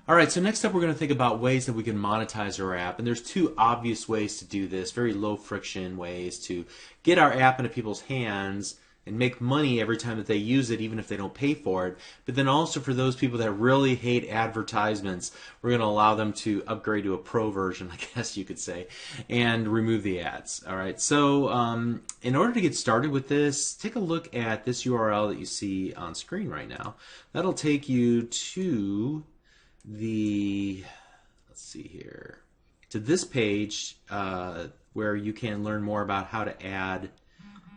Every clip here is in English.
All right, so next up we're going to think about ways that we can monetize our app. And there's two obvious ways to do this, very low friction ways to get our app into people's hands and make money every time that they use it, even if they don't pay for it. But then also for those people that really hate advertisements, we're going to allow them to upgrade to a pro version, I guess you could say, and remove the ads. All right, so in order to get started with this, take a look at this URL that you see on screen right now. That'll take you to let's see here, to this page where you can learn more about how to add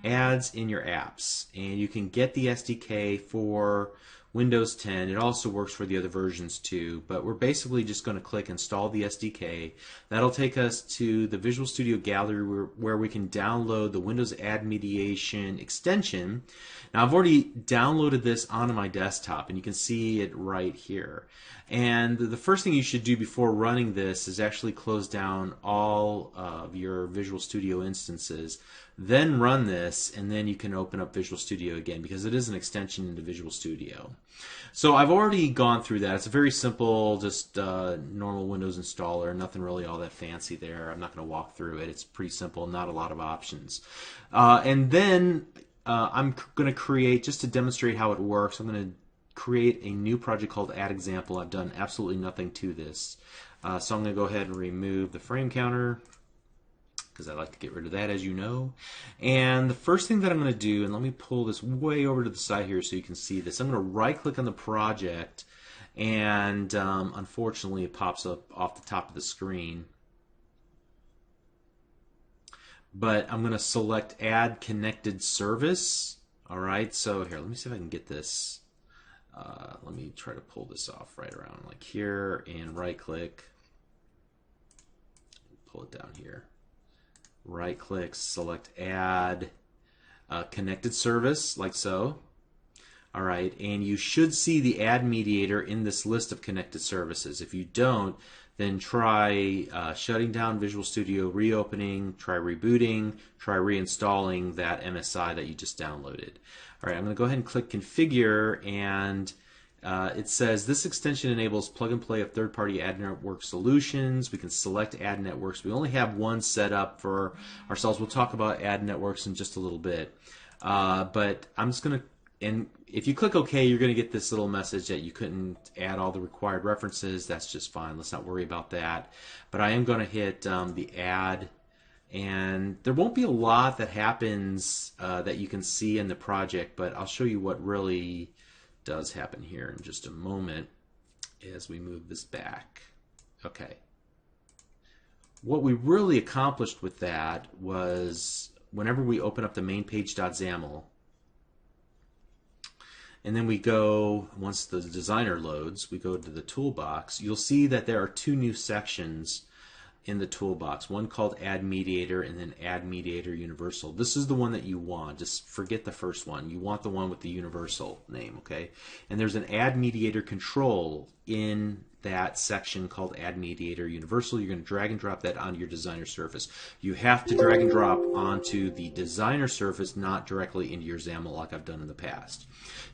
ads in your apps. And you can get the SDK for Windows 10. It also works for the other versions too, but we're basically just going to click install the SDK. That'll take us to the Visual Studio Gallery where we can download the Windows Ad Mediation extension. Now I've already downloaded this onto my desktop and you can see it right here. And the first thing you should do before running this is actually close down all of your Visual Studio instances, then run this, and then you can open up Visual Studio again because it is an extension into Visual Studio. So I've already gone through that. It's a very simple, just normal Windows installer, nothing really all that fancy there. I'm not going to walk through it. It's pretty simple, not a lot of options. And then I'm going to create, just to demonstrate how it works, I'm going to create a new project called Add Example. I've done absolutely nothing to this. So I'm going to go ahead and remove the frame counter because I like to get rid of that, as you know. And the first thing that I'm going to do, and let me pull this way over to the side here so you can see this, I'm going to right click on the project, and unfortunately it pops up off the top of the screen. But I'm going to select Add Connected Service. Alright, so here, let me see if I can get this. Let me try to pull this off right around like here and right click, pull it down here, right click, select Add Connected Service like so. Alright, and you should see the Ad Mediator in this list of connected services. If you don't, then try shutting down Visual Studio, reopening, try rebooting, try reinstalling that MSI that you just downloaded. Alright, I'm going to go ahead and click Configure, and it says this extension enables plug and play of third-party ad network solutions. We can select ad networks. We only have one set up for ourselves. We'll talk about ad networks in just a little bit. But I'm just going to, and if you click OK, you're going to get this little message that you couldn't add all the required references. That's just fine. Let's not worry about that. But I am going to hit the add, and there won't be a lot that happens that you can see in the project, but I'll show you what really does happen here in just a moment as we move this back. Okay. What we really accomplished with that was whenever we open up the main page.xaml, and then we go, once the designer loads, we go to the toolbox, you'll see that there are two new sections in the toolbox, one called Ad Mediator and then Ad Mediator Universal. This is the one that you want. Just forget the first one. You want the one with the Universal name, okay? And there's an Ad Mediator control in that section called Ad Mediator Universal. You're going to drag and drop that onto your designer surface. You have to drag and drop onto the designer surface, not directly into your XAML like I've done in the past.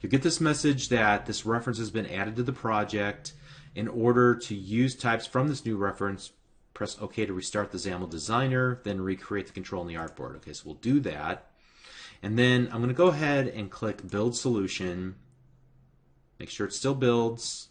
You get this message that this reference has been added to the project. In order to use types from this new reference, press OK to restart the XAML designer, then recreate the control in the artboard. Okay, so we'll do that. And then I'm going to go ahead and click Build Solution. Make sure it still builds.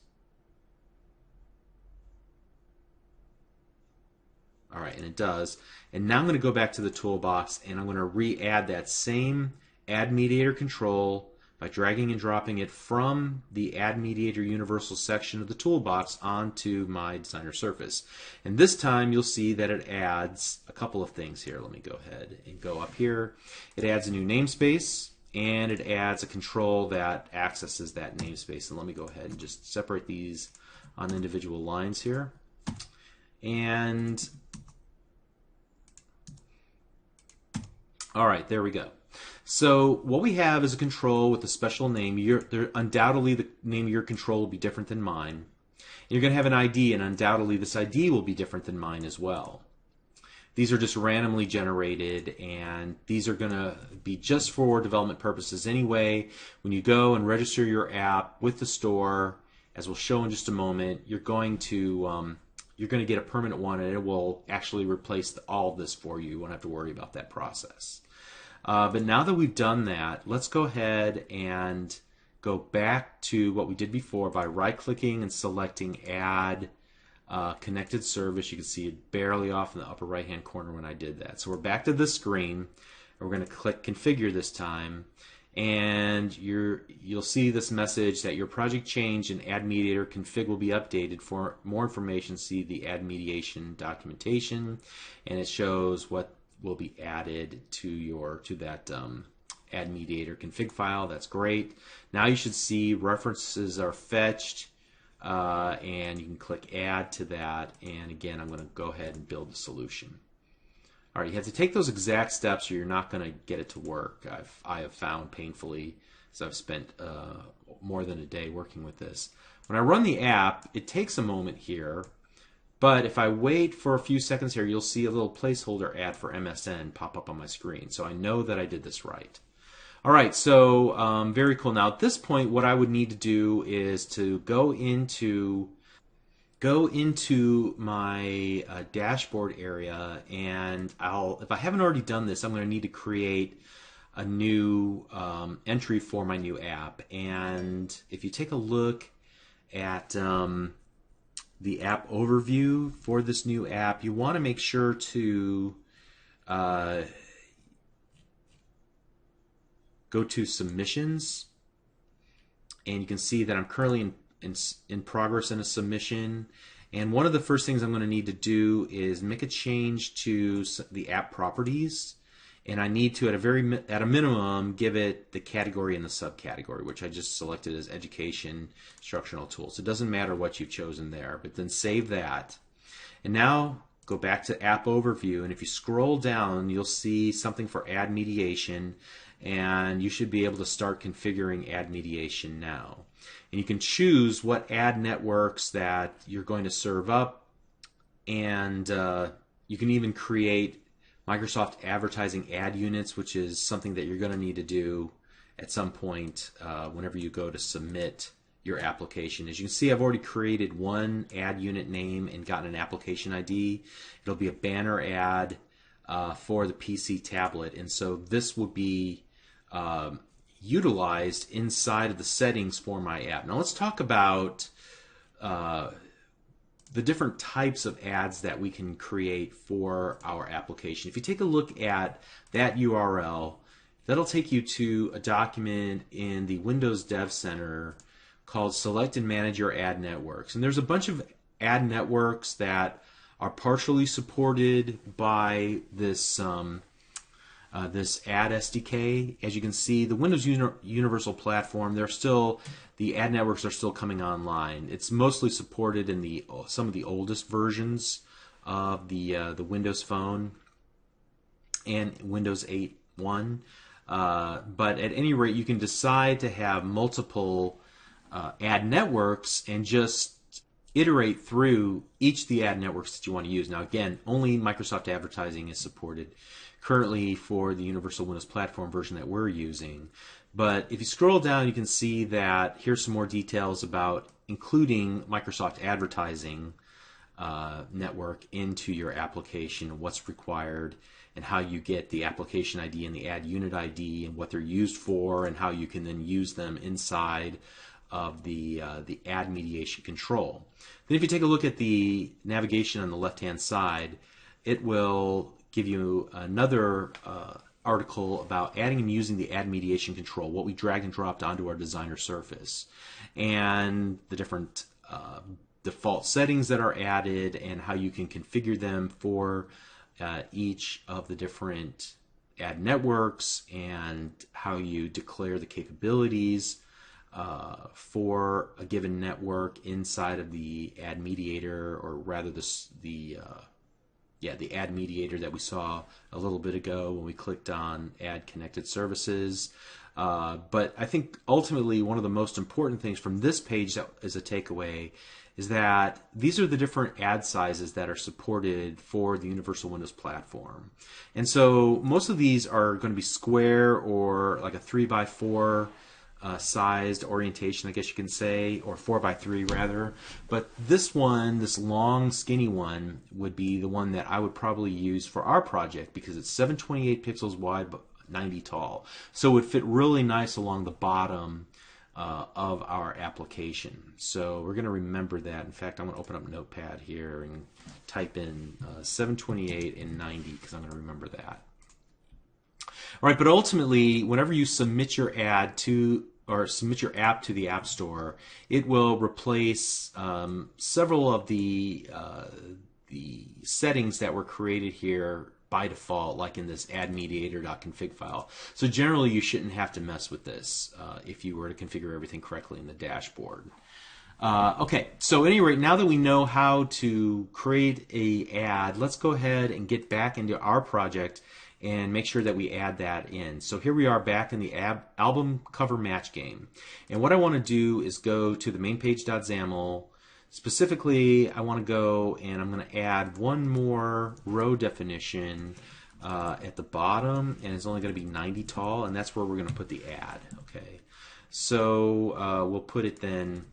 Alright, and it does. And now I'm going to go back to the toolbox and I'm going to re-add that same Ad Mediator control by dragging and dropping it from the Ad Mediator Universal section of the toolbox onto my designer surface. And this time you'll see that it adds a couple of things here. Let me go ahead and go up here. It adds a new namespace and it adds a control that accesses that namespace. And let me go ahead and just separate these on individual lines here. And all right, there we go. So what we have is a control with a special name. Undoubtedly, the name of your control will be different than mine. You're going to have an ID, and undoubtedly this ID will be different than mine as well. These are just randomly generated, and these are going to be just for development purposes anyway. When you go and register your app with the store as we'll show in just a moment, you're going to get a permanent one, and it will actually replace all of this for you. You won't have to worry about that process. But now that we've done that, let's go ahead and go back to what we did before by right-clicking and selecting Add Connected Service. You can see it barely off in the upper right-hand corner when I did that. So we're back to this screen. We're going to click Configure this time, and you'll see this message that your project change and Ad Mediator config will be updated. For more information, see the Ad Mediation documentation, and it shows what will be added to that Ad Mediator config file. That's great. Now you should see references are fetched, and you can click Add to that. And again, I'm going to go ahead and build the solution. All right, you have to take those exact steps, or you're not going to get it to work. I have found painfully, as I've spent more than a day working with this. When I run the app, it takes a moment here, but if I wait for a few seconds here, you'll see a little placeholder ad for MSN pop up on my screen. So I know that I did this right. All right, so very cool. Now at this point, what I would need to do is to go into my dashboard area, and if I haven't already done this, I'm going to need to create a new entry for my new app. And if you take a look at the app overview for this new app, you want to make sure to go to Submissions, and you can see that I'm currently in progress in a submission. And one of the first things I'm going to need to do is make a change to the app properties, and I need to, at a minimum, give it the category and the subcategory, which I just selected as Education Instructional Tools. It doesn't matter what you've chosen there, but then save that. And now go back to App Overview, and if you scroll down, you'll see something for Ad Mediation, and you should be able to start configuring Ad Mediation now. And you can choose what ad networks that you're going to serve up, and you can even create Microsoft Advertising ad units, which is something that you're going to need to do at some point whenever you go to submit your application. As you can see, I've already created one ad unit name and gotten an application ID. It'll be a banner ad for the PC tablet, and so this will be utilized inside of the settings for my app. Now let's talk about the different types of ads that we can create for our application. If you take a look at that URL, that'll take you to a document in the Windows Dev Center called Select and Manage Your Ad Networks. And there's a bunch of ad networks that are partially supported by this this ad SDK. As you can see, the Windows Universal Platform, the ad networks are still coming online. It's mostly supported in some of the oldest versions of the Windows Phone and Windows 8.1. But at any rate, you can decide to have multiple ad networks and just iterate through each of the ad networks that you want to use. Now again, only Microsoft Advertising is supported currently for the Universal Windows Platform version that we're using. But if you scroll down, you can see that here's some more details about including Microsoft Advertising network into your application, what's required, and how you get the application ID and the ad unit ID and what they're used for, and how you can then use them inside of the ad mediation control. Then if you take a look at the navigation on the left-hand side, it will give you another article about adding and using the ad mediation control, what we dragged and dropped onto our designer surface, and the different default settings that are added and how you can configure them for each of the different ad networks, and how you declare the capabilities for a given network inside of the ad mediator, or rather the ad mediator that we saw a little bit ago when we clicked on Add Connected Services. But I think ultimately one of the most important things from this page that is a takeaway is that these are the different ad sizes that are supported for the Universal Windows Platform. And so most of these are going to be square or like a 3x4 sized orientation, I guess you can say, or 4:3 rather. But this one, this long skinny one, would be the one that I would probably use for our project because it's 728 pixels wide but 90 tall. So it would fit really nice along the bottom of our application. So we're going to remember that. In fact, I'm going to open up Notepad here and type in 728 and 90 because I'm going to remember that. All right, but ultimately, whenever you submit your ad to or submit your app to the App Store, it will replace several of the settings that were created here by default, like in this add_mediator.config file. So generally, you shouldn't have to mess with this if you were to configure everything correctly in the dashboard. Okay, so at any rate, now that we know how to create a ad, let's go ahead and get back into our project and make sure that we add that in. So here we are back in the album cover match game. And what I want to do is go to the main page.xaml. Specifically, I want to go and I'm going to add one more row definition at the bottom, and it's only going to be 90 tall, and that's where we're going to put the ad. Okay, so we'll put it then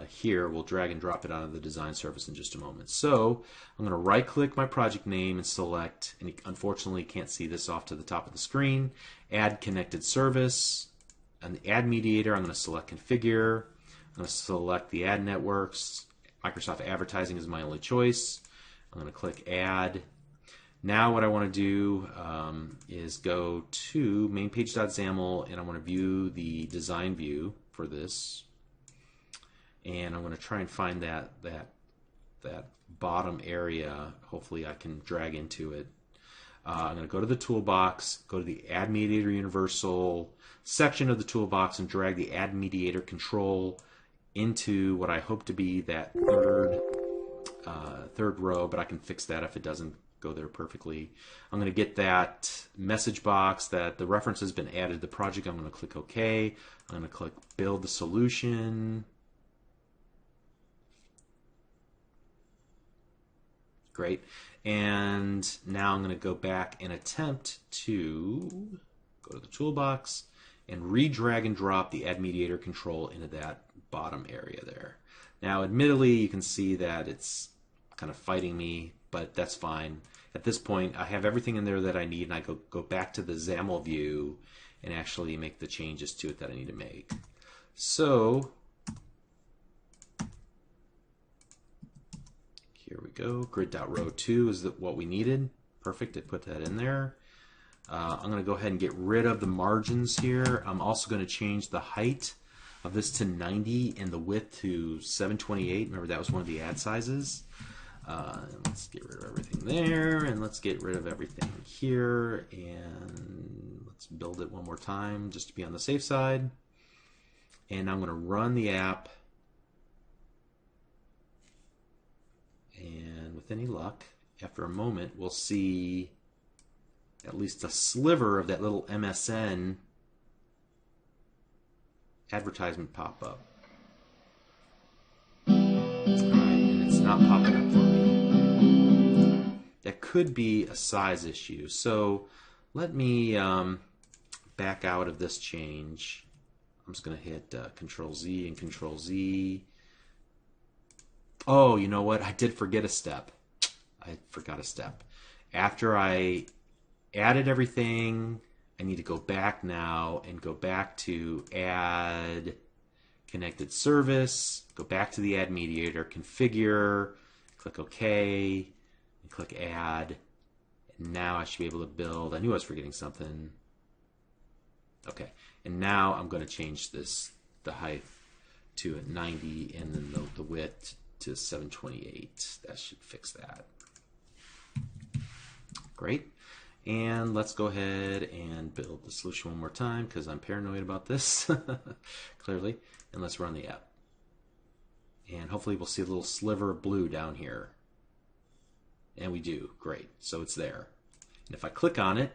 here. We'll drag and drop it out of the design surface in just a moment. So I'm going to right click my project name and select, and you unfortunately can't see this off to the top of the screen, add connected service. And the ad mediator, I'm going to select configure. I'm going to select the ad networks. Microsoft Advertising is my only choice. I'm going to click add. Now what I want to do is go to mainpage.xaml, and I want to view the design view for this. And I'm going to try and find that bottom area. Hopefully I can drag into it. I'm going to go to the toolbox, go to the Add Mediator Universal section of the toolbox, and drag the Add Mediator control into what I hope to be that third row, but I can fix that if it doesn't go there perfectly. I'm going to get that message box that the reference has been added to the project. I'm going to click OK. I'm going to click Build the Solution. Great. And now I'm going to go back and attempt to go to the toolbox and re-drag and drop the Add Mediator control into that bottom area there. Now, admittedly, you can see that it's kind of fighting me, but that's fine. At this point, I have everything in there that I need, and I go back to the XAML view and actually make the changes to it that I need to make. So here we go. Grid.row2 is what we needed. Perfect. I put that in there. I'm going to go ahead and get rid of the margins here. I'm also going to change the height of this to 90 and the width to 728. Remember, that was one of the ad sizes. Let's get rid of everything there, and let's get rid of everything here, and let's build it one more time just to be on the safe side. And I'm going to run the app, and with any luck, after a moment, we'll see at least a sliver of that little MSN advertisement pop up. All right, and it's not popping up for me. That could be a size issue. So let me back out of this change. I'm just going to hit Control Z and Control Z. Oh, you know what? I did forget a step. I forgot a step. After I added everything, I need to go back now and go back to Add Connected Service, go back to the Add Mediator, configure, click OK, and click Add. And now I should be able to build. I knew I was forgetting something. Okay, and now I'm going to change this, the height to 90 and then the width to 728. That should fix that. Great. And let's go ahead and build the solution one more time because I'm paranoid about this, clearly. And let's run the app. And hopefully we'll see a little sliver of blue down here. And we do. Great. So it's there. And if I click on it,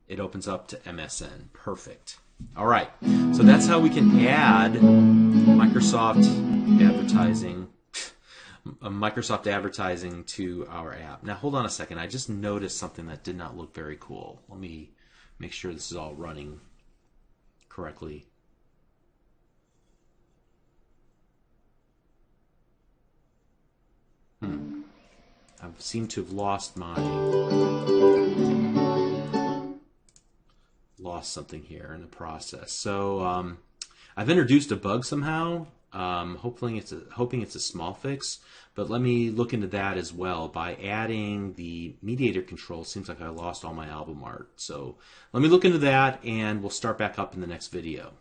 it opens up to MSN. Perfect. All right. So that's how we can add Microsoft Advertising to our app. Now hold on a second. I just noticed something that did not look very cool. Let me make sure this is all running correctly. I seem to have lost something here in the process. So I've introduced a bug somehow. Hoping it's a small fix, but let me look into that as well. By adding the mediator control, seems like I lost all my album art. So let me look into that, and we'll start back up in the next video.